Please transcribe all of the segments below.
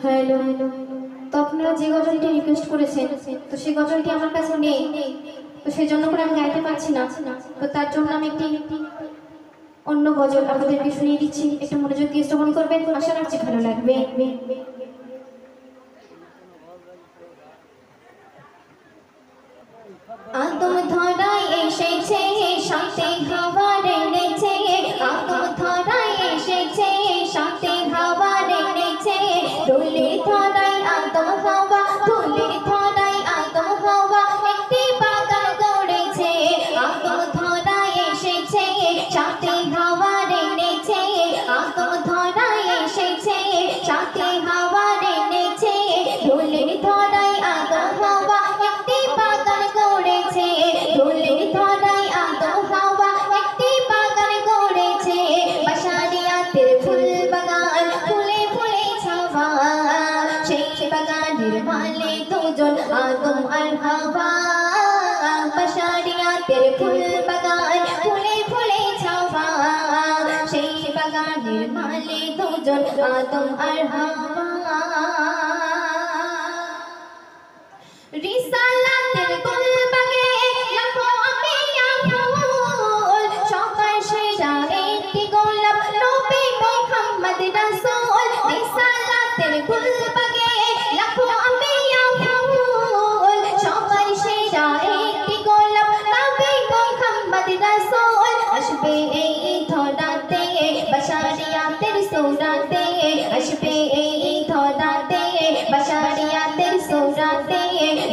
Hello, তো আপনারা যে গজলটি রিকোয়েস্ট করেছেন, তো সেই গজলটি আমার কাছে নেই, তো সেই জন্য করে আমি গাইতে পারছি না। তো তার জন্য আমি একটি অন্য গজল আপনাদেরকে শুনিয়ে দিচ্ছি, একটু মনোযোগ দিয়ে শ্রবণ করবেন, আশা রাখছি ভালো লাগবে। আদম ধরায় এসেছে, সাথে হাওয়া রেড়েছে, আদম ধরায় এসেছে, সাথে হাওয়া রেড়েছে, ধুলি ধরায় আদম হাওয়া, ধুলি ধরায় আদম হাওয়া একটি বাগান গড়েছে। আদম ধরায় এসেছে, সাথে হাওয়া রেড়েছে, আদম ধরায় এসেছে, সাথে হাওয়া রেড়েছে, ধুলি ধরায় আদম হাওয়া একটি বাগান গড়েছে, ধুলি ধরায় আদম হাওয়া একটি বাগান গড়েছে। বাসারিয়াতের ফুল বাগান, ফুলে ফুলে ছাওয়া, সেই বাগানের মালে দুজন আদম আর হাওয়া। বাসারিয়াতের ফুল বাগান, ফুলে ফুলে ছাওয়া, সেই বাগানের মালে দুজন আদম আর হাওয়া। রিসালাতের গুলবাগে লাখো আম্বিয়া ফুল, সবার সেরা একটি গোলাপ নবী মুহাম্মদ রাসূল। রিসালাতের গুলবাগে লাখো আম্বিয়া ফুল, সবার সেরা একটি গোলাপ নবী মুহাম্মদ রাসূল। আসবে এই ধরাতে বাশারিয়াতের সূরাতে, আসবে এই ধরাতে বাশারিয়াতের সূরাতে,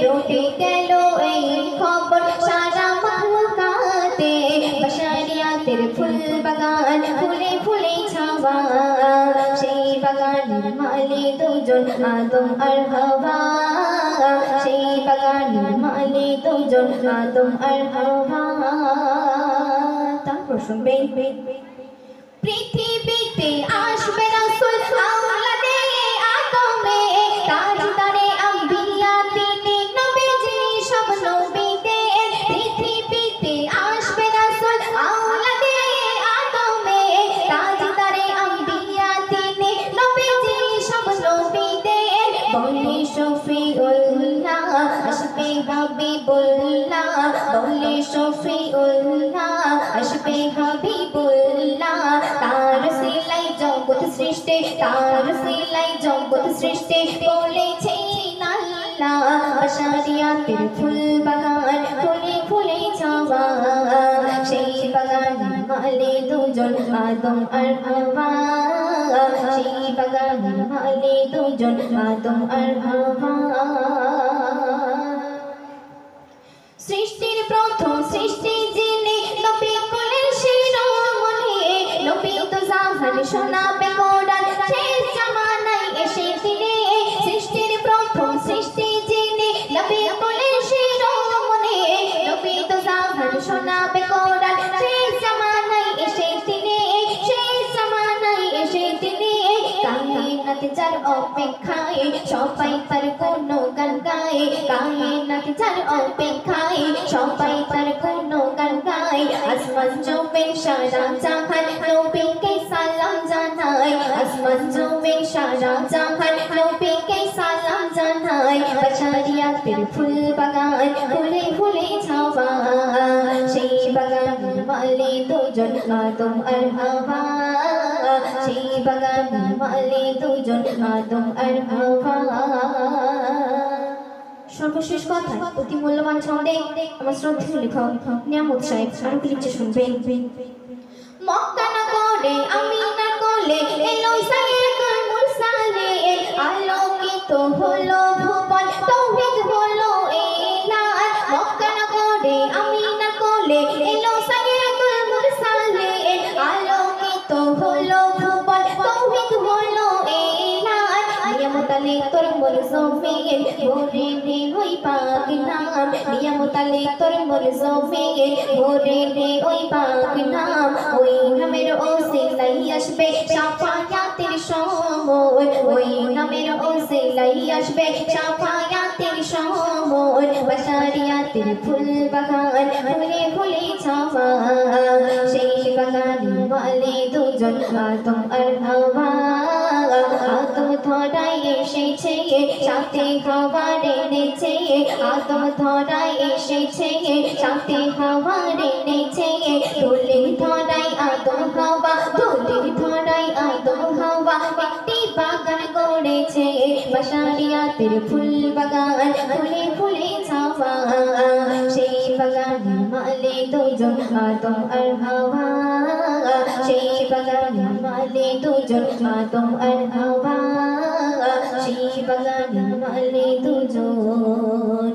রটে গেল এই খবর সারা মাখলুকাতে। বাশারিয়াতের ফুল বাগান, ফুলে ফুলে ছাওয়া, সেই বাগানের মালি দুজন আদম আর হাওয়া, সেই বাগানের মালি দুজন আদম আর হাওয়া। তারপর শুনবেন, পৃথিবীতে আসবে রাসূল আওলাদে আদমে, তাজদারে আম্বিয়া তিনি নবীজি সব নবীদের। পৃথিবীতে আসবে রাসূল আওলাদে আদমে, তাজদারে আম্বিয়া তিনি নবীজি সব নবীদের। বলে শফিউল্লাহ আসবে হাবিবুল্লাহ, বলে শফিউল্লাহ আসবে হাবিবুল্লাহ। তার সিলাই জগৎ সৃষ্টি, তার সিলাই জগৎ সৃষ্টি বলেছেন আল্লাহ। বাশারিয়াতের ফুল বাগান, ফুলে ফুলে ছাওয়া, সেই বাগানের মালি দুজন আদম আর হাওয়া, সেই বাগানের মালি দুজন আদম আর হাওয়া। সৃষ্টির প্রথম সৃষ্টি যিনি নবী কুলের শিরোমণি, নবী তো জাহান শোনাবে কোরআন শেষ জামানায় এসে তিনি। সৃষ্টির প্রথম সৃষ্টি যিনি নবী কুলের শিরোমণি, নবী তো জাহান শোনাবে কোরআন শেষ জামানায় এসে তিনি, শেষ জামানায় এসে তিনি। কায়নাত যার অপেক্ষায় সবাই তার গুণগান গায়, কায়নাত যার অপেক্ষায় সবাই তার গুণগান গায়। আসমান জমিন সারা জাহান নবীকে সালাম জানায়, আসমান জমিন সারা জাহান নবীকে সালাম জানায়। বাশারিয়াতের ফুল বাগান, ফুলে ফুলে ছাওয়া, সেই বাগানের মালি দুজন আদম আর হাওয়া, সেই বাগানের মালি দুজন আদম আর হাওয়া। সর্বশেষ কথা অতি মূল্যবান ছন্দে আমার শ্রদ্ধেয় লেখক নিয়ামত সাহেব আরো কি লিখছে শুনবেন। মক্কা নগরে আমিনার কোলে এলো সাইয়্যিদুল মুরসালিন, আলোকিত হলো ভুবন তাওহীদ হলো এলান। মক্কা নগরে আমিনার কোলে এলো সাইয়্যিদুল মুরসালিন, আলোকিত হলো ভুবন তাওহীদ হলো এলান। নিয়ামত আলী তোর মোর জমিন ভরে রে ওই পাক নাম, নিয়ামত আলী তোর মোর জমিন ভরে রে ওই পাক নাম। ওই নামের ওসিলাই আসবে শাফায়াতের সময়, ওই নামের ওসিলাই আসবে শাফায়াতের সময়। বাশারিয়াতের ফুল বাগান, ফুলে ফুলে ছাওয়া, সেই বাগানের মালি দুজন আদম আর হাওয়া। আদম ধরা এসেছে সাথে খাবার এনেছে আদম ধরায় এসেছে সাথে খাবার এনেছে দোলে ধরায় আদম হাওয়া দোলে ধরায় আদম হাওয়া একটি বাগান করেছে বাসারিয়াতের ফুল বাগান ফুলে ফুলে ছাওয়া সেই বাগানের মালে দুজন আদম আর হাওয়া সেই বাগানের মালে দুজন আদম আর হাওয়া সেই বাগানের মালে দুজন